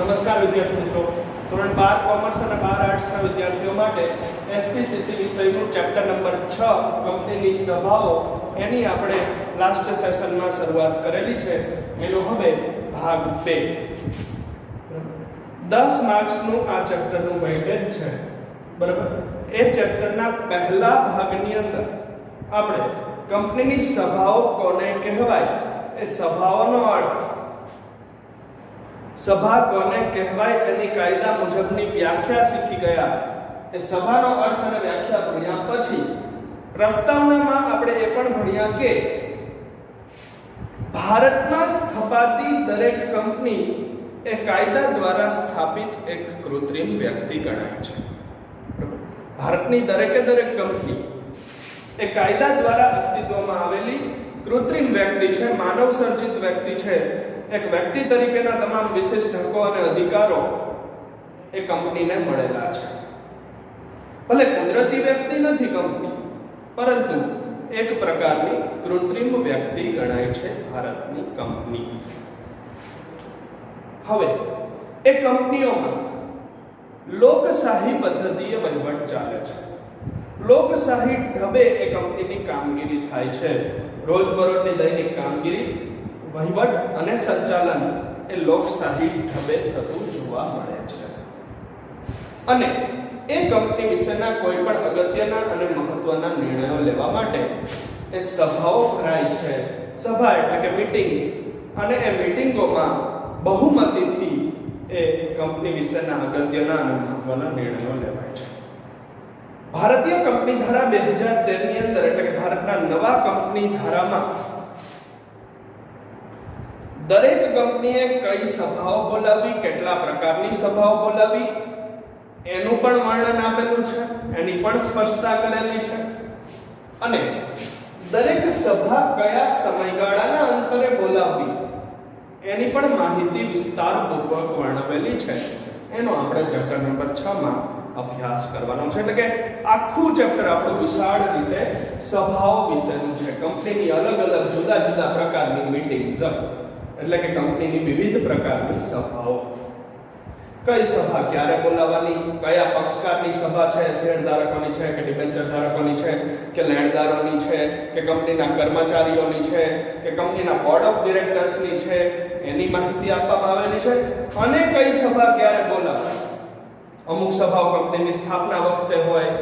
નમસ્કાર વિદ્યાર્થી મિત્રો, ધોરણ 12 કોમર્સ અને 12 આર્ટ્સના વિદ્યાર્થીઓ માટે એસપીસીસી વિષયનું ચેપ્ટર નંબર 6 કંપનીની સભાઓ એની આપણે લાસ્ટ સેશનમાં શરૂઆત કરેલી છે. એનો હવે ભાગ 2 10 માર્ક્સનું આ ચેપ્ટરનું વેઇટેજ છે. બરાબર. એ ચેપ્ટરના પહેલા ભાગની અંદર આપણે કંપનીની સભાઓ કોને કહેવાય, એ સભાઓનો અર્થ, સભા કોને કહેવાય એની કાયદા મુજબની વ્યાખ્યા શીખી ગયા. એ સભાનો અર્થ અને વ્યાખ્યા ભણ્યા પછી પ્રસ્તાવનામાં આપણે એ પણ ભણ્યા કે ભારતમાં સ્થપાતી દરેક કંપની એ કાયદા દ્વારા સ્થાપિત એક કૃત્રિમ વ્યક્તિ ગણાય છે. ભારતની દરેકે દરેક કંપની એ કાયદા દ્વારા અસ્તિત્વમાં આવેલી કૃત્રિમ વ્યક્તિ છે, માનવ સર્જિત વ્યક્તિ છે. એક વ્યક્તિ તરીકેના તમામ વિશિષ્ટ હકો અને અધિકારો એ કંપનીને મળેલા છે. ભલે કુદરતી વ્યક્તિ નથી કંપની, પરંતુ એક પ્રકારની કૃત્રિમ વ્યક્તિ ગણાય છે ભારતની કંપની. હવે એ કંપનીઓમાં લોકશાહી પદ્ધતિએ વહીવટ ચાલે છે. લોકશાહી ઢબે એ કંપનીની કામગીરી થાય છે. રોજબરોજની દૈનિક કામગીરી, વહીવટ અને સંચાલન એ લોકશાહી ઢબે થતું જોવા મળે છે. અને એ કંપની વિશેના કોઈ પણ અગત્યના અને મહત્વના નિર્ણયો લેવા માટે એ સભાઓ ભરાય છે. સભા એટલે કે મીટિંગ્સ, અને એ મીટિંગોમાં બહુમતીથી એ કંપની વિશેના અગત્યના અને મહત્વના નિર્ણયો લેવાય છે. ભારતીય કંપની ધારા 2013 ની અંદર, એટલે કે ભારતના નવા કંપની ધારામાં દરેક કંપનીએ કઈ સભાઓ બોલાવી, કેટલા પ્રકારની સભાઓ બોલાવી એનું પણ વર્ણન આપેલું છે, એની પણ સ્પષ્ટતા કરેલી છે. અને દરેક સભા કયા સમયગાળાના અંતરે બોલાવવી એની પણ માહિતી વિસ્તારપૂર્વક વર્ણવેલી છે. એનો આપણે ચેપ્ટર નંબર 6 માં અભ્યાસ કરવાનો છે. એટલે કે આખું ચેપ્ટર આપણું વિશાળ રીતે સભાઓ વિશેનું છે. કંપનીની અલગ અલગ જુદા જુદા પ્રકારની મીટિંગ્સ, એટલે કે કંપનીની વિવિધ પ્રકારની સભાઓ, કઈ સભા ક્યારે બોલાવવાની, કયા પક્ષકારની સભા છે, શેરધારકોની છે કે ડિબેન્ચર ધારકોની છે કે લેણદારોની છે કે કંપનીના કર્મચારીઓની છે કે કંપનીના બોર્ડ ઓફ ડિરેક્ટર્સની છે, એની માહિતી આપવામાં આવેલી છે. અને કઈ સભા ક્યારે બોલાવવાની. અમુક સભાઓ કંપનીની સ્થાપના વખતે હોય,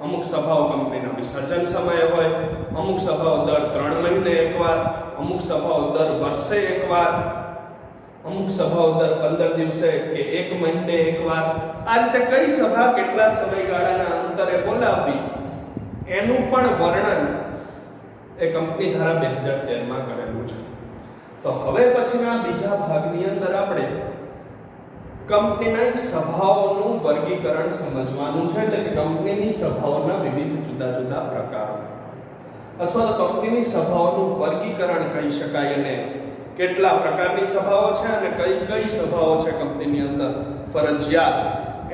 અમુક સભાઓ કંપનીના વિસર્જન સમયે હોય, અમુક સભાઓ દર 3 મહિને એકવાર, અમુક સભાઓ દર વર્ષે એકવાર, અમુક સભાઓ દર 15 દિવસે કે 1 મહિને એકવાર. આ રીતે કઈ સભા કેટલા સમયગાળાના અંતરે બોલાવવી એનું પણ વર્ણન એ કંપની ધારા 2013 માં કરેલું છે. તો હવે પછીના બીજા ભાગની અંદર આપણે કંપનીના સભાઓનું વર્ગીકરણ સમજવાનું છે. એટલે કે કંપનીની સભાઓના વિવિધ જુદા જુદા પ્રકારો, અથવા તો કંપનીની સભાઓનું વર્ગીકરણ કહી શકાય, અને કેટલા પ્રકારની સભાઓ છે અને કઈ કઈ સભાઓ છે કંપનીની અંદર ફરજિયાત,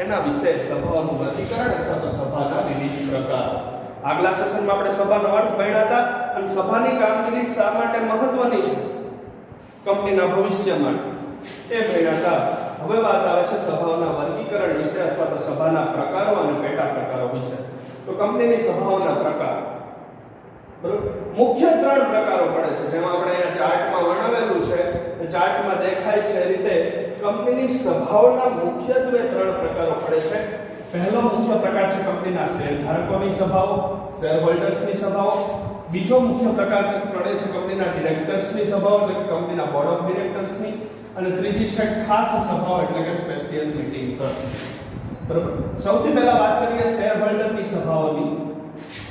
એના વિશે સભાઓનું વર્ગીકરણ અથવા તો સભાના વિવિધ પ્રકારો. આગલા સેશનમાં આપણે સભાનો અર્થ ભણ્યા હતા અને સભાની કામગીરી શા માટે મહત્વની છે કંપનીના ભવિષ્ય માટે એ ભણ્યા હતા. હવે વાત આવે છે સભાઓના વર્ગીકરણ વિશે અથવા તો સભાના પ્રકારો અને પેટા પ્રકારો વિશે. તો કંપનીની સભાઓના પ્રકાર, બરોબર, મુખ્ય 3 પ્રકારો પડે છે. જેમાં આપણે અહીંયા ચાર્ટમાં વર્ણવેલું છે, એ ચાર્ટમાં દેખાય છે એ રીતે કંપનીની સભાઓના મુખ્યત્વે 3 પ્રકારો પડે છે. પહેલો મુખ્ય પ્રકાર છે કંપનીના શેરધારકોની સભાઓ, શેર હોલ્ડર્સની સભાઓ. બીજો મુખ્ય પ્રકાર પડે છે કંપનીના ડિરેક્ટર્સની સભાઓ, એટલે કે કંપનીના બોર્ડ ઓફ ડિરેક્ટર્સની. અને ત્રીજી છે ખાસ સભાઓ, એટલે કે સ્પેશિયલ મીટિંગ્સ. બરોબર. સૌથી પહેલા વાત કરીએ શેર હોલ્ડરની સભાઓની.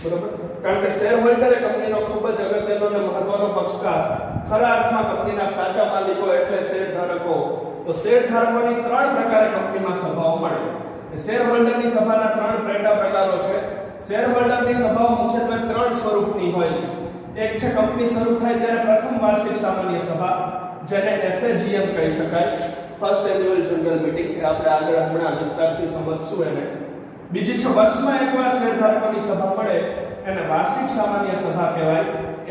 બરોબર. કારણ કે શેર હોલ્ડર એ કંપનીનો ખૂબ જ અગત્યનો અને મહત્વનો પક્ષકાર, ખરા અર્થમાં કંપનીના સાચા માલિકો એટલે શેરધારકો. તો શેરધારકોની 3 પ્રકારે કંપનીમાં સભાઓ મળે. શેર હોલ્ડરની સભાના 3 પેટા પ્રકારો છે. શેર હોલ્ડરની સભાઓ મુખ્યત્વે 3 સ્વરૂપની હોય છે. એક છે કંપની શરૂ થાય ત્યારે પ્રથમ વાર્ષિક સામાન્ય સભા, જેને FAGM કહી શકાય, ફર્સ્ટ એન્યુઅલ જનરલ મીટિંગ. આપણે આગળ હમણાં વિસ્તારથી સમજશું એને. બીજી છે વર્ષમાં એકવાર શેરધારકોની સભા મળે, એને વાર્ષિક સામાન્ય સભા કહેવાય,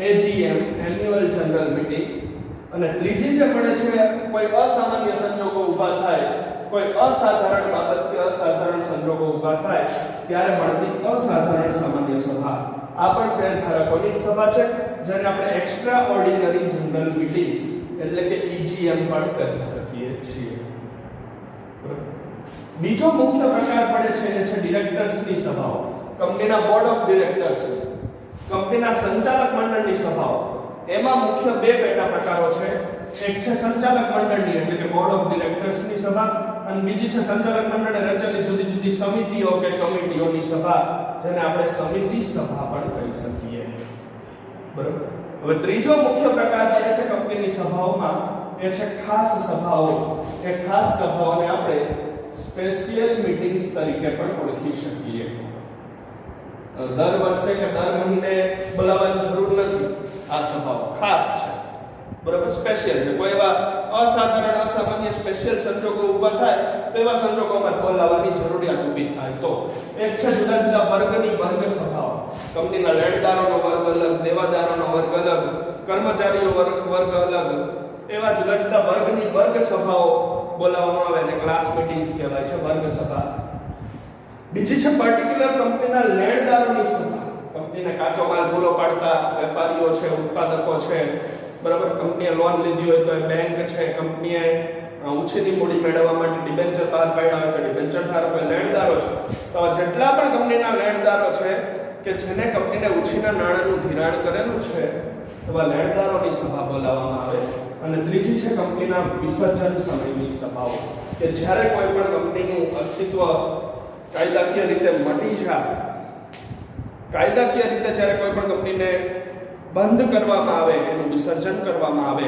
AGM એન્યુઅલ જનરલ મીટિંગ. અને ત્રીજી જે મળે છે કોઈ અસામાન્ય સંજોગો ઊભા થાય કોઈ અસાધારણ બાબત કે અસાધારણ સંજોગો ઊભા થાય ત્યારે મળતી અસાધારણ સામાન્ય સભા આ પણ શેરધારકોની જ સભા છે, જેને આપણે એક્સ્ટ્રા ઓર્ડિનરી જનરલ મીટિંગ એટલે કે EGM પણ કહી શકીએ છીએ. બીજો મુખ્ય પ્રકાર પડે છે એ છે ડિરેક્ટર્સની સભાઓ. કંપનીના બોર્ડ ઓફ ડિરેક્ટર્સ, કંપનીના સંચાલક મંડળની સભાઓ. એમાં મુખ્ય બે પેટા પ્રકારો છે. એક છે સંચાલક મંડળની એટલે કે બોર્ડ ઓફ ડિરેક્ટર્સની સભા, અને બીજી છે સંચાલક મંડળે રચેલી જુદી જુદી સમિતિઓ કે કમિટીઓની સભા, જેને આપણે સમિતિ સભા પણ કહી શકીએ. બરાબર. હવે ત્રીજો મુખ્ય પ્રકાર પડે છે કંપનીની સભાઓમાં, એ છે ખાસ સભાઓ. એ ખાસ સભાઓને આપણે સ્પેશિયલ મીટિંગ્સ તરીકે પણ ઓળખી શકીએ. દર વર્ષે કે દર મહિને બોલાવવાની જરૂર નથી. આ સભાઓ ખાસ છે, બરાબર, સ્પેશિયલ છે. કોઈ એવા અસાધારણ અસામાન્ય સ્પેશિયલ સંજોગો ઊભા થાય તો એવા સંજોગોમાં બોલાવવાની જરૂરિયાત ઊભી થાય. તો એક છે જુદા જુદા વર્ગની વર્ગ સભાઓ. કંપનીના લેણદારોનો વર્ગ અલગ, દેવાદારોનો વર્ગ અલગ, કર્મચારીઓ વર્ગ અલગ, એવા જુદા જુદા વર્ગની વર્ગ સભાઓ બોલાવવામાં આવે અને ક્લાસ મીટિંગ્સ કહેવાય છે, વર્ગ સભા. બીજી છે પર્ટિક્યુલર કંપનીના લેણદારોની સભા. કંપનીને કાચો માલ પૂરો પાડતા વેપારીઓ છે, ઉત્પાદકો છે, બરાબર, કંપનીએ લોન લીધી હોય તો એ બેંક છે, કંપનીએ ઉછીની મૂડી મેળવવા માટે ડિબેન્ચર બહાર પાડ્યા હોય તો ડિબેન્ચર ધારકો લેણદારો છે. તો જેટલા પણ કંપનીના લેણદારો છે કે જેને કંપનીને ઉછીના નાણાંનું ધિરાણ કરેલું છે એવા લેણદારોની સભા બોલાવવામાં આવે. અને ત્રીજી છે કંપનીના વિસર્જન સમયની સભાઓ, કે જ્યારે કોઈ પણ કંપનીનું અસ્તિત્વ કાયદાકીય રીતે મટી જાય, કાયદાકીય રીતે જ્યારે કોઈ પણ કંપનીને બંધ કરવામાં આવે, એનું વિસર્જન કરવામાં આવે,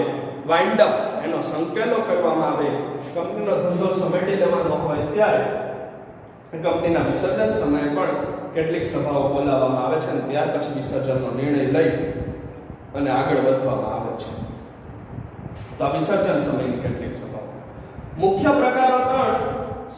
વાઇન્ડ અપ એનો સંકેલો કરવામાં આવે, કંપનીનો ધંધો સમેટી દેવાનો હોય ત્યારે કંપનીના વિસર્જન સમયે પણ કેટલીક સભાઓ બોલાવવામાં આવે છે અને ત્યાર પછી વિસર્જનનો નિર્ણય લઈ અને આગળ વધવામાં આવે છે. તો આ વિસર્જન સમયની કેટલીક સભાઓ. મુખ્ય પ્રકારો 3: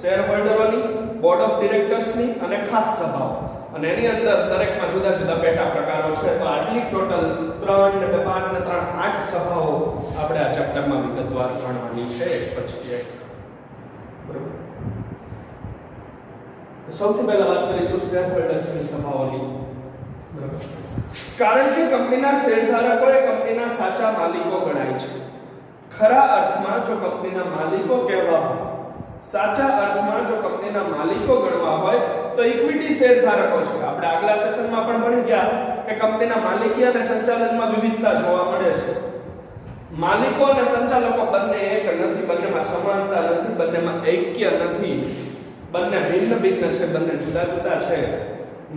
શેર હોલ્ડરોની, બોર્ડ ઓફ ડિરેક્ટર્સની અને ખાસ સભાઓ. અને એની અંદર દરેકમાં જુદા જુદા પેટા પ્રકારો છે. તો આટલી ટોટલ 3 ને 2 5 ને 3 8 સભાઓ આપણે આ ચેપ્ટરમાં વિગતવાર ભણવાની છે પછી એક. બરાબર. સૌથી પહેલા વાત કરીશું શેર હોલ્ડર્સની સભાઓની. બરાબર. કારણ કે કંપનીના શેરધારકો એ કંપનીના સાચા માલિકો ગણાય છે. ખરા અર્થમાં જો કંપનીના માલિકો કહેવા હોય, સાચા અર્થમાં જો કંપનીના માલિકો ગણવા હોય તો ઇક્વિટી શેરધારકો છે. આપણે આગલા સેશનમાં પણ ભણી ગયા કે કંપનીના માલિકી અને સંચાલનમાં વિવિધતા જોવા મળે છે. માલિકો અને સંચાલકો બંને એક નથી, બંનેમાં સમાનતા નથી, બંનેમાં ઐક્ય નથી, બંને ભિન્ન ભિન્ન છે, બંને જુદા જુદા છે.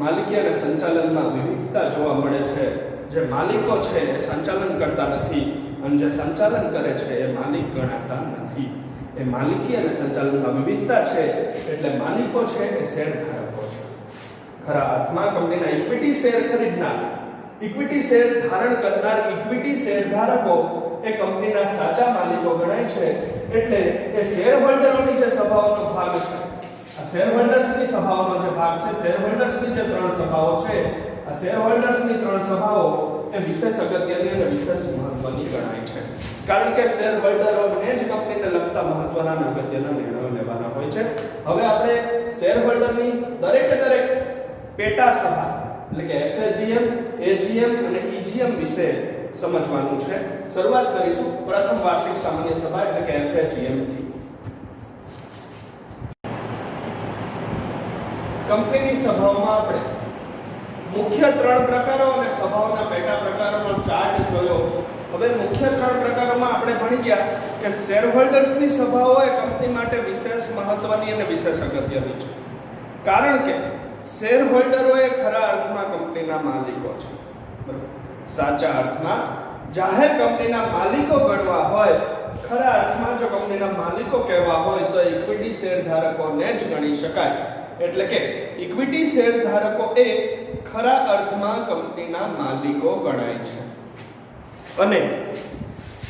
માલિકી અને સંચાલનમાં વિવિધતા જોવા મળે છે. જે માલિકો છે એ સંચાલન કરતા નથી અને જે સંચાલન કરે છે એ માલિક ગણાતા નથી. એ માલિકી અને સંચાલનમાં વિવિધતા છે એટલે માલિકો છે એ શેરધારકો છે. ખરા અર્થમાં કંપનીના ઇક્વિટી શેર ખરીદનાર, ઇક્વિટી શેર ધારણ કરનાર ઇક્વિટી શેરધારકો એ કંપનીના સાચા માલિકો ગણાય છે. એટલે એ શેર હોલ્ડરોની જે સભાઓનો ભાગ છે, આ શેર હોલ્ડર્સની સભાઓનો જે ભાગ છે, શેર હોલ્ડર્સની જે 3 સભાઓ છે, આ શેર હોલ્ડર્સની 3 સભાઓ એ વિશેષ અગત્યની અને વિશેષ મહત્વની ગણાય છે. કારણ કે શેર હોલ્ડરોને જ કંપનીને લગતા મહત્વના અને અગત્યના નિર્ણયો લેવાના હોય છે. હવે આપણે શેર હોલ્ડરની દરેક પેટા સભા એટલે કે FAGM, AGM અને EGM વિશે સમજવાનું છે. શરૂઆત કરીશું પ્રથમ વાર્ષિક સામાન્ય સભા એટલે કે FAGM થી. કંપનીની સભાઓમાં આપણે મુખ્ય 3 પ્રકારો અને સભાઓના પેટા પ્રકારોનો ચાર્ટ જોયો. હવે મુખ્ય 3 પ્રકારોમાં આપણે ભણી ગયા કે શેર હોલ્ડર્સની સભાઓ એ કંપની માટે વિશેષ મહત્વની અને વિશેષ અગત્યની છે. કારણ કે શેર હોલ્ડરો એ ખરા અર્થમાં કંપનીના માલિકો છે. બરાબર. સાચા અર્થમાં જાહેર કંપનીના માલિકો ગણવા હોય, ખરા અર્થમાં જો કંપનીના માલિકો કહેવા હોય તો ઇક્વિટી શેરધારકોને જ ગણી શકાય. એટલે કે ઇક્વિટી શેરધારકો એ ખરા અર્થમાં કંપનીના માલિકો ગણાય છે. અને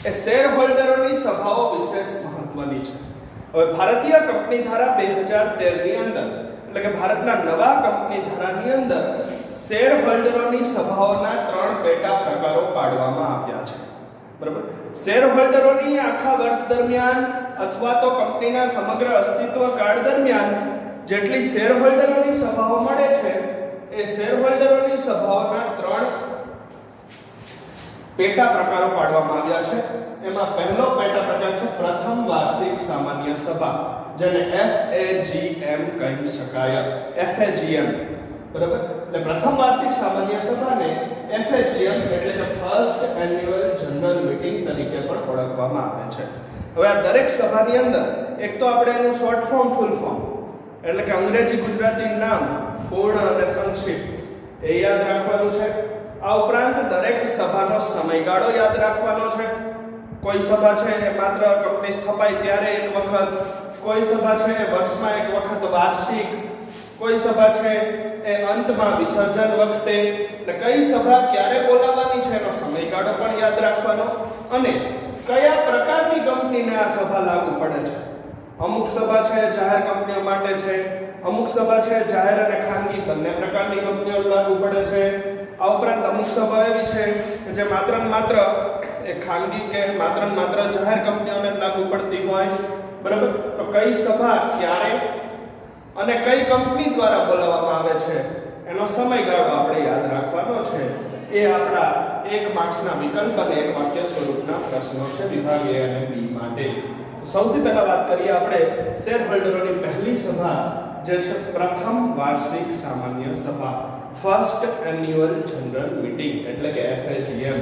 એ શેર હોલ્ડરોની સભાઓ વિશેષ મહત્વની છે. હવે ભારતીય કંપની ધારા 2013 ની અંદર એટલે કે ભારતના નવા કંપની ધારાની અંદર શેર હોલ્ડરોની સભાઓના 3 પેટા પ્રકારો પાડવામાં આવ્યા છે. બરાબર. શેર હોલ્ડરોની આખા વર્ષ દરમિયાન અથવા તો કંપનીના સમગ્ર અસ્તિત્વ કાળ દરમિયાન જેટલી શેર હોલ્ડરોની સભાઓ મળે છે એ શેર હોલ્ડરોની સભાઓના 3 પેટા પ્રકારો પાડવામાં આવ્યા છે. એમાં પહેલો પેટા પ્રકાર છે પ્રથમ વાર્ષિક સામાન્ય સભા, જેને FAGM કહી શકાય. FAGM, બરાબર. એટલે પ્રથમ વાર્ષિક સામાન્ય સભાને FAGM એટલે કે ફર્સ્ટ એન્યુઅલ જનરલ મીટિંગ તરીકે પણ ઓળખવામાં આવે છે. હવે આ દરેક સભાની અંદર એક તો આપણે એનું શોર્ટ ફોર્મ, ફૂલ ફોર્મ એટલે કે અંગ્રેજી ગુજરાતી નામ પૂર્ણ અને સંક્ષિપ્ત એ યાદ રાખવાનું છે. આ ઉપરાંત દરેક સભાનો સમયગાળો યાદ રાખવાનો છે. કોઈ સભા છે એ માત્ર કંપની સ્થપાય ત્યારે એક વખત, કોઈ સભા છે એ વર્ષમાં એક વખત વાર્ષિક, કોઈ સભા છે એ અંતમાં વિસર્જન વખતે, એટલે કઈ સભા ક્યારે બોલાવવાની છે એનો સમયગાળો પણ યાદ રાખવાનો અને કયા પ્રકારની કંપનીને આ સભા લાગુ પડે છે. અમુક સભા છે જાહેર કંપનીઓ માટે છે, અમુક સભા છે જાહેર અને ખાનગી બંને પ્રકારની કંપનીઓ લાગુ પડે છે. આ ઉપરાંત અમુક સભા એવી છે કે જે માત્ર ને માત્ર એ ખાનગી કે માત્ર ને માત્ર જાહેર કંપનીઓને લાગુ પડતી હોય, બરાબર. તો કઈ સભા ક્યારે અને કઈ કંપની દ્વારા બોલાવવામાં આવે છે એનો સમયગાળો આપણે યાદ રાખવાનો છે. એ આપણા 1 માર્ક્સના વિકલ્પ અને 1 વાક્ય સ્વરૂપના પ્રશ્નો છે વિભાગ A અને B માટે. સૌથી પહેલા વાત કરીએ આપણે શેર હોલ્ડરોની પહેલી સભા જે છે પ્રથમ વાર્ષિક સામાન્ય સભા, ફર્સ્ટ એન્યુઅલ જનરલ મીટિંગ એટલે કે FAGM.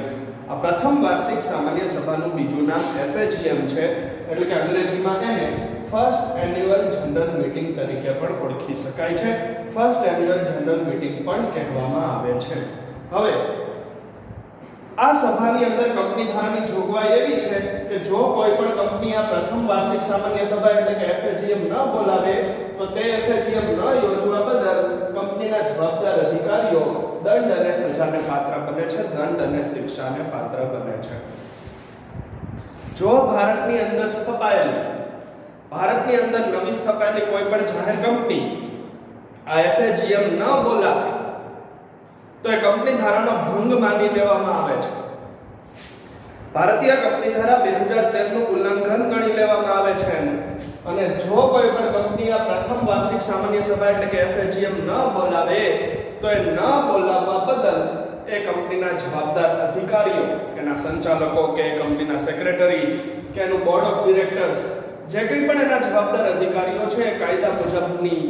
આ પ્રથમ વાર્ષિક સામાન્ય સભાનું બીજું નામ FAGM છે, એટલે કે અંગ્રેજીમાં એને ફર્સ્ટ એન્યુઅલ જનરલ મીટિંગ તરીકે પણ ઓળખી શકાય છે. ફર્સ્ટ એન્યુઅલ જનરલ મીટિંગ પણ કહેવામાં આવે છે. હવે આ સભાની અંદર કંપની ધારાની જોગવાઈ એવી છે કે જો કોઈ પણ કંપની આ પ્રથમ વાર્ષિક સામાન્ય સભા એટલે કે FAGM ન બોલાવે તો તે FAGM ન યોજવા બદલ કંપનીના જવાબદાર અધિકારીઓ દંડ અને સજાને પાત્ર બને છે, દંડ અને શિક્ષાને પાત્ર બને છે. જો ભારતની અંદર નવી સ્થપાયેલી કોઈ પણ જાહેર કંપની આ FAGM ન બોલાવે તો એ કંપની ધારાનો ભંગ માની લેવામાં આવે છે. ભારતીય કંપની ધારા 2013 નું ઉલ્લંઘન ગણી લેવામાં આવે છે. અને જો કોઈ પણ કંપની આ પ્રથમ વાર્ષિક સામાન્ય સભા એટલે કે FAGM ન બોલાવે તો એ ન બોલાવવા બદલ એ કંપનીના જવાબદાર અધિકારીઓ, એના સંચાલકો કે કંપનીના સેક્રેટરી કે એનું બોર્ડ ઓફ ડિરેક્ટર્સ જે કંઈ પણ એના જવાબદાર અધિકારીઓ છે એ કાયદા મુજબની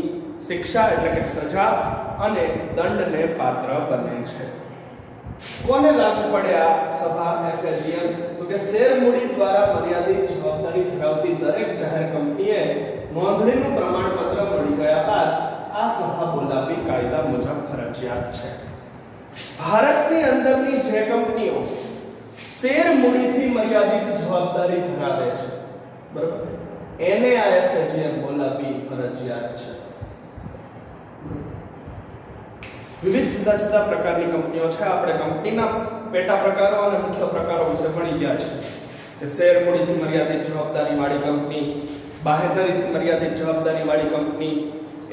શિક્ષા એટલે કે સજા અને દંડને પાત્ર બને છે. કોને લાગુ પડે આ સભા FAGM? તો કે શેર મૂડી દ્વારા મર્યાદિત જવાબદારી ધરાવતી દરેક જાહેર કંપનીએ નોંધણીનું પ્રમાણપત્ર મળી ગયા બાદ આ સભા બોલાવવી કાયદા મુજબ ફરજિયાત છે. ભારતની અંદરની જે કંપનીઓ શેર મૂડીથી મર્યાદિત જવાબદારી ધરાવે છે, બરાબર, એને આ FAGM બોલાવવી ફરજિયાત છે. વિવિધ જુદા જુદા પ્રકારની કંપનીઓ છે. આપણે કંપનીના પેટા પ્રકારો અને મુખ્ય પ્રકારો વિશે ભણી ગયા છે કે શેર મૂડીથી મર્યાદિત જવાબદારી વાળી કંપની, બાહેધરીથી મર્યાદિત જવાબદારી વાળી કંપની,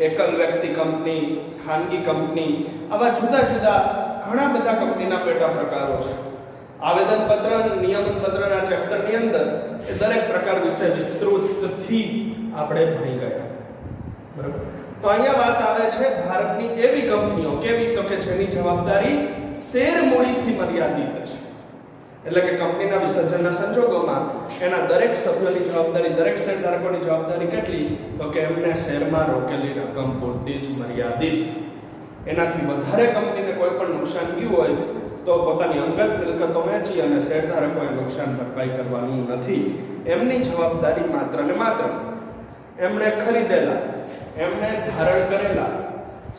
એકલ વ્યક્તિ કંપની, ખાનગી કંપની, આવા જુદા જુદા ઘણા બધા કંપનીના પેટા પ્રકારો છે. આવેદનપત્ર અને નિયમનપત્રના ચેપ્ટરની અંદર એ દરેક પ્રકાર વિશે વિસ્તૃતથી આપણે ભણી ગયા, બરાબર. તો અહીંયા વાત આવે છે ભારતની એવી કંપનીઓ, કેવી તો કે જેની જવાબદારી શેર મૂડીથી મર્યાદિત છે. એટલે કે કંપનીના વિસર્જનના સંજોગોમાં એના દરેક સભ્યોની જવાબદારી, દરેક શેરધારકોની જવાબદારી કેટલી? તો કે એમને શેરમાં રોકેલી રકમ પૂરતી જ મર્યાદિત. એનાથી વધારે કંપનીને કોઈ પણ નુકસાન ગયું હોય તો પોતાની અંગત મિલકતો વેચી અને શેરધારકોએ નુકસાન ભરપાઈ કરવાનું નથી. એમની જવાબદારી માત્ર ને માત્ર એમણે ખરીદેલા, એમણે ધારણ કરેલા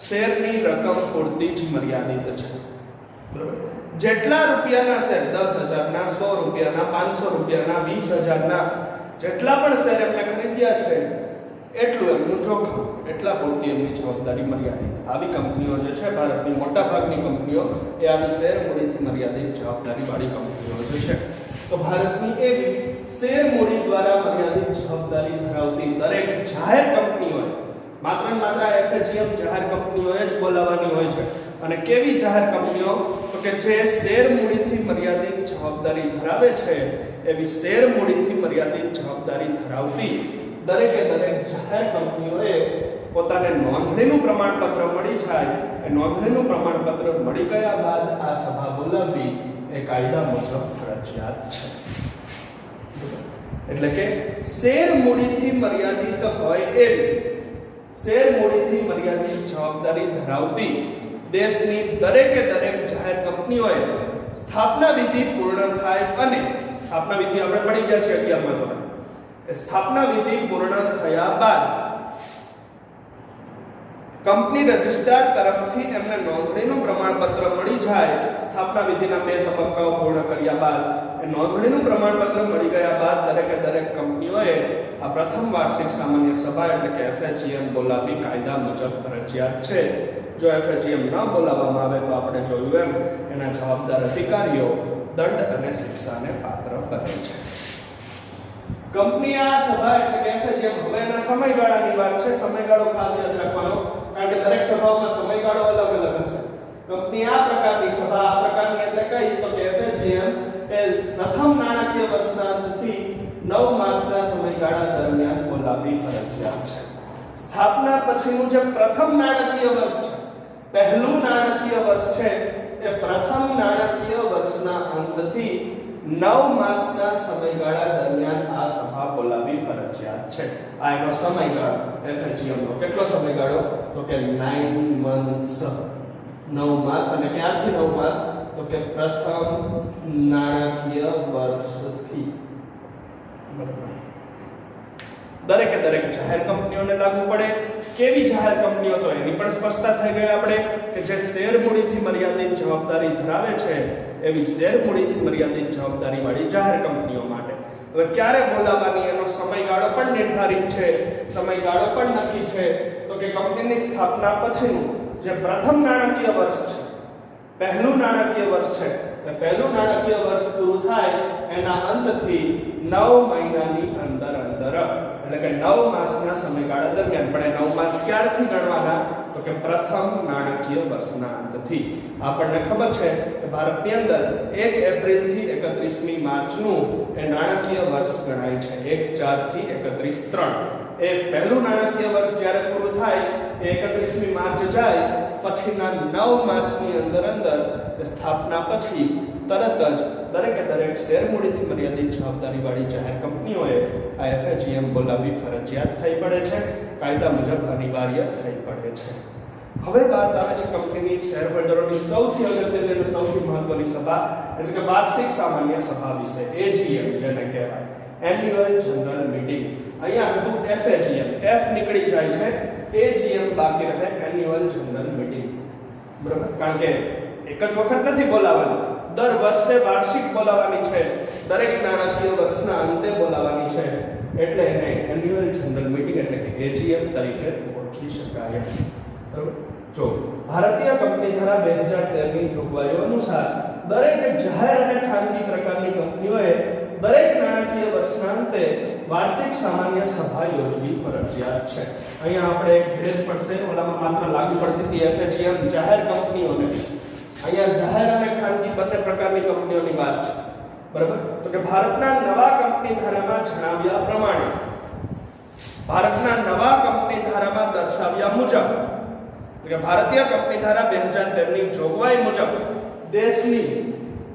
શેરની રકમ પૂરતી જ મર્યાદિત છે, બરાબર. જેટલા રૂપિયાના શેર, 10,000ના, 100 રૂપિયાના, 500 રૂપિયાના, 20,000ના જેટલા પણ શેર એમને ખરીદ્યા છે એટલું એમનું જોખમ, એટલા પૂરતી એમની જવાબદારી મર્યાદિત. આવી કંપનીઓ જે છે ભારતની મોટા ભાગની કંપનીઓ એ આવી શેર મૂડીથી મર્યાદિત જવાબદારી વાળી કંપનીઓ જે છે. તો ભારતની એવી શેર મૂડી દ્વારા મર્યાદિત જવાબદારી ધરાવતી દરેક જાહેર કંપનીઓએ માત્ર ને માત્ર FAGM જાહેર કંપનીઓએ જ બોલાવવાની હોય છે. અને કેવી જાહેર કંપનીઓ? તો તો કે જે શેર મૂડીથી મર્યાદિત જવાબદારી ધરાવે છે એવી શેર મૂડીથી મર્યાદિત જવાબદારી ધરાવતી દરેકે દરેક જાહેર કંપનીઓએ પોતાને નોંધણીનું પ્રમાણપત્ર મળી જાય એ નોંધણીનું પ્રમાણપત્ર મળી ગયા બાદ આ સભા બોલાવવી એ કાયદા મુજબ ફરજિયાત છે. એટલે કે શેર મૂડીથી મર્યાદિત હોય એવી શેર મૂડીથી મર્યાદિત જવાબદારી ધરાવતી દેશની દરેકે દરેક જાહેર કંપનીઓએ સ્થાપના વિધિ પૂર્ણ થાય અને સ્થાપના વિધિ આપણે પડી ગયા છે 11મા ધોરણે. એ સ્થાપના વિધિ પૂર્ણ થયા બાદ કંપની રજિસ્ટ્રાર તરફથી એમને નોંધણીનું પ્રમાણપત્ર મળી જાય. સ્થાપના વિધિના 2 તબક્કાઓ પૂર્ણ કર્યા બાદ એ નોંધણીનું પ્રમાણપત્ર મળી ગયા બાદ દરેકે દરેક કંપનીઓએ આ પ્રથમ વાર્ષિક સામાન્ય સભા એટલે કે FAGM બોલાવવી કાયદા મુજબ ફરજિયાત છે. જો FAGM ન બોલાવવામાં આવે તો આપણે જોયું એમ એના જવાબદાર અધિકારીઓ દંડ અને શિક્ષાને પાત્ર બને છે. કંપની આ સભા એટલે કે FAGM હવે એના સમયગાળાની વાત છે. સમયગાળો ખાસ યાદ રાખવાનો કારણ કે દરેક સભાઓમાં સમયગાળો અલગ અલગ હશે. કંપની આ પ્રકારની સભા આ પ્રકારની એટલે કઈ તો કે FAGM એ પ્રથમ નાણાકીય વર્ષના અંતથી 9 માસના સમયગાળા દરમિયાન બોલાવવી ફરજિયાત છે. સ્થાપના પછીનું જે પ્રથમ નાણાકીય વર્ષ છે પહેલું નાણાકીય વર્ષ છે એ પ્રથમ નાણાકીય વર્ષના અંતથી 9 માસના સમયગાળા દરમિયાન આ સભા બોલાવવી ફરજિયાત છે. આ એનો સમયગાળો FAGM નો કેટલો સમયગાળો તો કે 9 months 9 માસ. અને ક્યારથી 9 માસ તો કે પ્રથમ નાણાકીય વર્ષથી. દરેકે દરેક જાહેર કંપનીઓને લાગુ પડે. કેવી જાહેર કંપનીઓ તો એની પણ સ્પષ્ટતા થઈ ગઈ આપણે કે જે શેર મૂડીથી મર્યાદિત જવાબદારી ધરાવે છે એવી શેર મૂડીથી મર્યાદિત જવાબદારી વાળી જાહેર કંપનીઓ માટે. હવે ક્યારે બોલાવવાની એનો સમયગાળો પણ નિર્ધારિત છે. સમયગાળો પણ નક્કી છે તો કે કંપનીની સ્થાપના પછીનું જે પ્રથમ નાણાકીય વર્ષ છે પહેલું નાણાકીય વર્ષ છે એ પહેલું નાણાકીય વર્ષ પૂરું થાય એના અંતથી 9 મહિનાની અંદર એટલે કે 9 માસના સમયગાળા દરમિયાન. પણ એ 9 માસ ક્યારથી ગણવાના તો કે પ્રથમ નાણાકીય વર્ષના અંતથી. આપણને ખબર છે કે ભારતની અંદર 1 એપ્રિલથી 31મી માર્ચનું એ નાણાકીય વર્ષ ગણાય છે. 1/4 થી 31/3 એ પહેલું નાણાકીય વર્ષ જ્યારે પૂરું થાય એ 31મી માર્ચ જાય પછીના 9 માસની અંદર સ્થાપના પછી તરત જ દરેકે દરેક શેર મૂડીથી મર્યાદિત જવાબદારી વાળી જાહેર કંપનીઓએ આ FAGM બોલાવવી ફરજિયાત થઈ પડે છે. કાયદા મુજબ અનિવાર્ય થઈ પડે છે. હવે વાત આવે છે કંપનીની શેરહોલ્ડરોની સૌથી અગત્યની અને સૌથી મહત્વની સભા એટલે કે વાર્ષિક સામાન્ય સભા વિશે. AGM જેને કહેવાય એન્યુઅલ જનરલ મીટિંગ. અહીંયા હતું FAGM, F નીકળી જાય છે, AGM બાકી રહે એન્યુઅલ જનરલ મીટિંગ. બરાબર? કારણ કે એક જ વખત નથી બોલાવવાની, દર વર્ષે વાર્ષિક બોલાવવાની છે. દરેક નાણાકીય વર્ષના અંતે બોલાવવાની છે એટલે એને એન્યુઅલ જનરલ મીટિંગ એટલે કે AGM તરીકે ઓળખી શકાય. બરાબર? જો ભારતીય કંપની ધારા 2013 ની જોગવાઈઓ અનુસાર દરેક જાહેર અને ખાનગી પ્રકારની કંપનીઓએ દરેક નાણાકીય વર્ષના અંતે વાર્ષિક સામાન્ય સભા યોજવી ફરજિયાત છે. અહીંયા આપણે એક ભેદ પડશે. ઓલામાં માત્ર લાગુ પડતી હતી FAGM જાહેર કંપનીઓને. અહીંયા જાહેર અને ખાનગી બંને પ્રકારની કંપનીઓની વાત છે. બરાબર? તો કે ભારતના નવા કંપની ધારામાં જણાવ્યા પ્રમાણે ભારતના નવા કંપની ધારામાં દર્શાવ્યા મુજબ કે ભારતીય કંપની ધારા 2013 ની જોગવાઈ મુજબ દેશની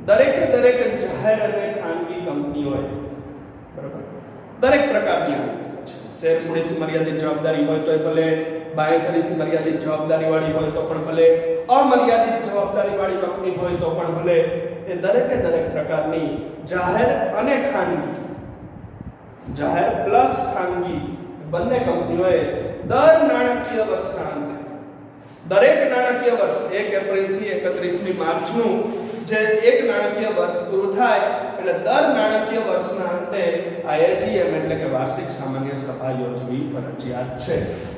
દરેકે દરેક જાહેર અને ખાનગી કંપનીઓએ બરાબર દરેક પ્રકારની શેર મૂડીથી મર્યાદિત જવાબદારી હોય તો ભલે, બાંયધરીથી મર્યાદિત જવાબદારી વાળી હોય તો પણ ભલે, અમર્યાદિત જવાબદારી વાળી કંપની હોય તો પણ ભલે, એ દરેકે દરેક પ્રકારની જાહેર અને ખાનગી, જાહેર પ્લસ ખાનગી બંને કંપનીઓએ દર નાણાકીય વર્ષના અંતે દરેક નાણાકીય વર્ષ 1 એપ્રિલ થી 31મી માર્ચનું જે એક નાણાકીય વર્ષ પૂરું થાય એટલે દર નાણાકીય વર્ષના અંતે આ AGM એટલે કે વાર્ષિક સામાન્ય સભા યોજવી ફરજિયાત છે.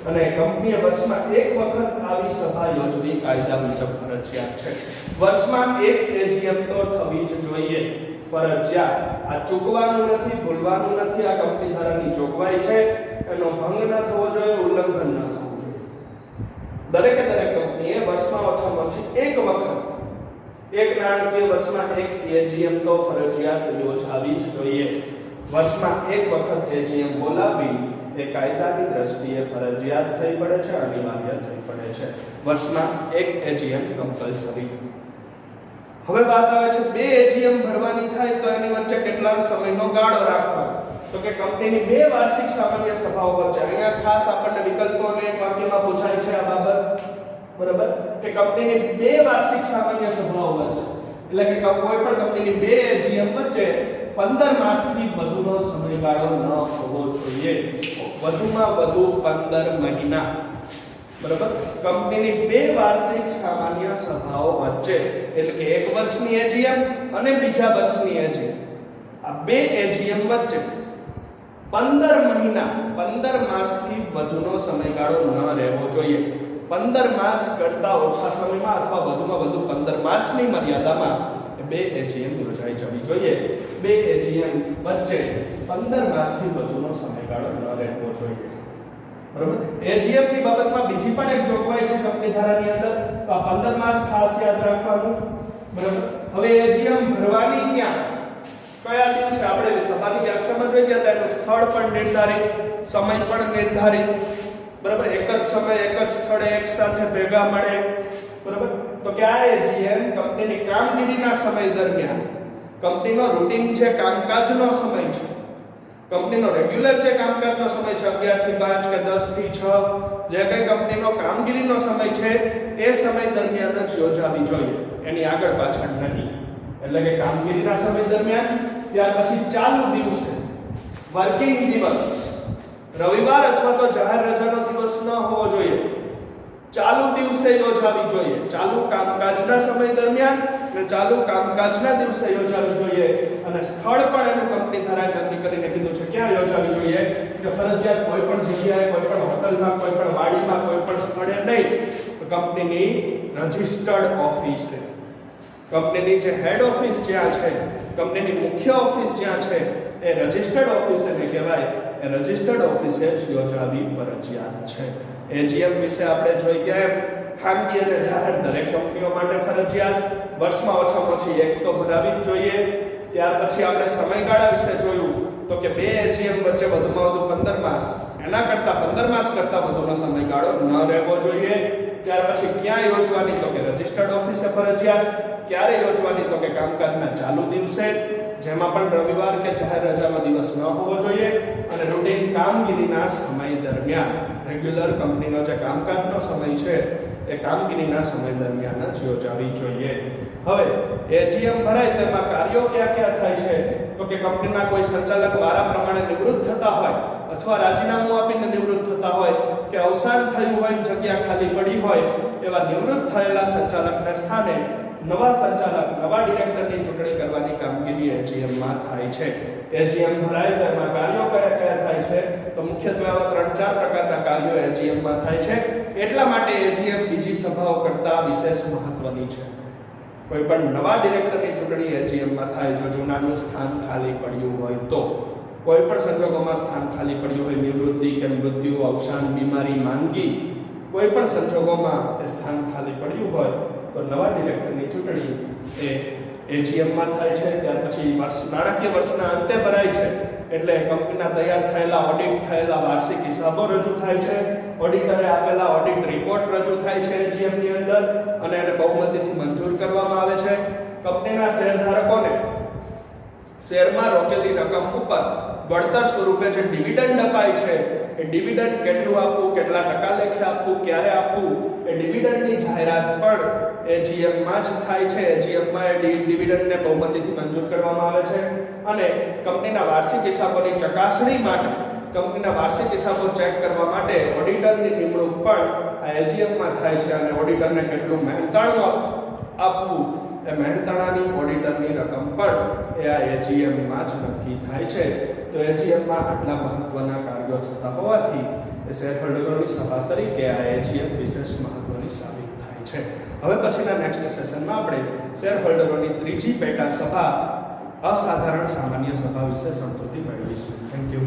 અને કંપનીએ વર્ષમાં એક વખત આવી સભા યોજવી કાયદા મુજબ ફરજિયાત છે. વર્ષમાં એક AGM તો થવી જ જોઈએ, ફરજિયાત. આ ચૂકવાનું નથી, ભૂલવાનું નથી. આ કંપની ધારાની જોગવાઈ છે, એનો ભંગ ન થવો જોઈએ, ઉલ્લંઘન ન થવું જોઈએ. દરેકે દરેક કંપનીએ વર્ષમાં ઓછામાં ઓછી એક વખત એક નાણાકીય વર્ષમાં એક એજીએમ તો ફરજિયાત યોજાવી જ જોઈએ. વર્ષમાં એક વખત એજીએમ બોલાવવી એ કાયદાની દ્રષ્ટિએ ફરજિયાત થઈ પડે છે, અનિવાર્ય થઈ પડે છે. વર્ષમાં એક એજીએમ કમ્પલસરી. હવે વાત આવે છે બે એજીએમ ભરવાની થાય તો એની વચ્ચે કેટલા સમયનો ગાળો રાખવો. તો કે કંપનીની બે વાર્ષિક સામાન્ય સભાઓ વચ્ચે, અહીંયા ખાસ આપણને વિકલ્પો અને એક વાક્યમાં પૂછાય છે આ બાબત, બરાબર, કે કંપનીની બે વાર્ષિક સામાન્ય સભાઓ વચ્ચે, એટલે કે કોઈ પણ કંપનીની બે એજીએમ વચ્ચે 15 માસથી વધુનો સમયગાળો ન હોવો જોઈએ. વધુમાં વધુ 15 મહિના, બરાબર. કંપનીની બે વાર્ષિક સામાન્ય સભાઓ વચ્ચે, એટલે કે એક વર્ષની એજીએમ અને બીજા વર્ષની એજીએમ, આ બે એજીએમ વચ્ચે 15 મહિના, 15 માસથી વધુનો સમયગાળો ન રહેવો જોઈએ. 15 માસ કરતા ઓછા સમયમાં અથવા વધુમાં વધુ 15 માસની મર્યાદામાં બે એજીએમ યોજાઈ જવી જોઈએ. બે એજીએમ વચ્ચે 15 માસથી વધુનો સમયગાળો ન રહેવો જોઈએ, બરાબર. એજીએમ ની બાબતમાં બીજી પણ એક જોગવાઈ છે કંપની ધારાની અંદર, તો આ 15 માસ ખાસ યાદ રાખવાનું, બરાબર. હવે એજીએમ ભરવાની ક્યાં, કયા દિવસે, આપણે સભાની વ્યાખ્યામાં જોઈ ગયા હતા, એનું સ્થળ પણ નિર્ધારિત, સમય પણ નિર્ધારિત, બરાબર. એક જ સમય એક જ સ્થળે એક સાથે ભેગા મળે, બરાબર. તો કે આ એજીએમ કંપનીની કામગીરીના સમય દરમિયાન, કંપનીનો રૂટીન જે કામકાજનો સમય છે, કંપનીનો રેગ્યુલર જે કામકાજનો સમય છે 11 થી 5 કે 10 થી 6, જે કઈ કંપનીનો કામગીરીનો સમય છે એ સમય દરમિયાન જ યોજાવી જોઈએ, એની આગળ પાછળ નહીં. એટલે કે કામગીરીના સમય દરમિયાન, ત્યાર પછી ચાલુ દિવસે, વર્કિંગ દિવસ, રવિવાર અથવા તો જાહેર રજાનો દિવસ ન હોવો જોઈએ, ચાલુ દિવસે યોજાવી જોઈએ. ચાલુ કામકાજના સમય દરમિયાન અને ચાલુ કામકાજના દિવસે યોજાવી જોઈએ. અને સ્થળ પણ એનું કંપની ધારાએ નક્કી કરીને કીધું છે ક્યાં યોજાવી જોઈએ, કે ફરજિયાત કોઈ પણ જગ્યાએ, કોઈ પણ હોટલમાં, કોઈ પણ વાડીમાં, કોઈ પણ સ્થળે નહીં, તો કંપનીની રજિસ્ટર્ડ ઓફિસે, કંપનીની જે હેડ ઓફિસ જ્યાં છે, કંપનીની મુખ્ય ઓફિસ જ્યાં છે, એ રજિસ્ટર્ડ ઓફિસ એને કહેવાય. એ રજિસ્ટર્ડ ઓફિસે જ યોજાવી ફરજિયાત છે. એજીએમ વિશે આપણે જોઈ ગયા એમ ખાનગી અને જાહેર દરેક કંપનીઓ માટે ફરજિયાત, વર્ષમાં ઓછામાં ઓછી એક તો ભરાવી જ જોઈએ. ત્યાર પછી આપણે સમયગાળા વિશે જોયું, તો કે બે એજીએમ વચ્ચે વધુમાં વધુ 15 માસ, એના કરતા 15 માસ કરતા વધુનો સમયગાળો ન રહેવો જોઈએ. ત્યાર પછી ક્યાં યોજવાની, તો કે રજિસ્ટર્ડ ઓફિસે ફરજિયાત. ક્યારે યોજવાની, તો કે કામકાજના ચાલુ દિવસે, જેમાં પણ રવિવાર કે જાહેર રજાનો દિવસ ન હોવો જોઈએ. અને રૂટીન કામગીરીના સમય દરમિયાન, રેગ્યુલર કંપનીનો જે કામકાજનો સમય છે એ કામગીરીના સમય દરમિયાન જ યોજાવી જોઈએ. હવે એજીએમ ભરાય તેમાં કાર્યો કયા કયા થાય છે, તો કે કંપનીના કોઈ સંચાલક વારા પ્રમાણે નિવૃત્ત થતા હોય, અથવા રાજીનામું આપીને નિવૃત્ત થતા હોય, કે અવસાન થયું હોય, જગ્યા ખાલી પડી હોય, એવા નિવૃત્ત થયેલા સંચાલકના સ્થાને નવા સંચાલક, નવા ડિરેક્ટરની ચૂંટણી કરવાની કામગીરી એજીએમમાં થાય છે. એજીએમ ભરાય તો એમાં કાર્યો કયા કયા થાય છે, તો મુખ્યત્વે આવા 3-4 પ્રકારના કાર્યો એજીએમમાં થાય છે. એટલા માટે એજીએમ બીજી સભાઓ કરતા વિશેષ મહત્વની છે. કોઈ પણ નવા ડિરેક્ટરની ચૂંટણી એજીએમમાં થાય જો જૂનાનું સ્થાન ખાલી પડ્યું હોય તો. કોઈ પણ સંજોગોમાં સ્થાન ખાલી પડ્યું હોય, નિવૃત્તિ કે મૃત્યુ, અવસાન, બીમારી, માંદગી, કોઈ પણ સંજોગોમાં એ સ્થાન ખાલી પડ્યું હોય તો નવા ડિરેક્ટરની ચૂંટણી એ એજીએમમાં થાય છે. ત્યાર પછી નાણાકીય વર્ષના અંતે ભરાય છે, એટલે કંપનીના તૈયાર થયેલા, ઓડિટ થયેલા વાર્ષિક હિસાબો રજૂ થાય છે. ઓડિટરે આપેલા ઓડિટ રિપોર્ટ રજૂ થાય છે એજીએમની અંદર, અને એને બહુમતીથી મંજૂર કરવામાં આવે છે. કંપનીના શેરધારકોને શેરમાં રોકેલી રકમ ઉપર વળતર સ્વરૂપે જે ડિવિડન્ડ અપાય છે, એ ડિવિડન્ડ કેટલું આપવું, કેટલા ટકા લેખે આપવું, ક્યારે આપવું, એ ડિવિડન્ડની જાહેરાત પણ એજીએમમાં જ થાય છે. એજીએમમાં એ ડિવિડન્ડને બહુમતીથી મંજૂર કરવામાં આવે છે. અને કંપનીના વાર્ષિક હિસાબોની ચકાસણી માટે, કંપનીના વાર્ષિક હિસાબો ચેક કરવા માટે ઓડિટરની નિમણૂક પણ આ એજીએમમાં થાય છે. અને ઓડિટરને કેટલું મહેનતાણું આપવું, એ મહેનતાણાની ઓડિટરની રકમ પણ એ આ એજીએમમાં જ નક્કી થાય છે. તો એજીએમમાં આટલા મહત્વના કાર્યો થતા હોવાથી એ શેરહોલ્ડરોની સભા તરીકે આ એજીએમ વિશેષ મહત્વની સાબિત થાય છે. હવે પછીના નેક્સ્ટ સેશનમાં આપણે શેરહોલ્ડરોની ત્રીજી પેટા સભા, અસાધારણ સામાન્ય સભા વિશે સમજૂતી મેળવીશું. Thank you.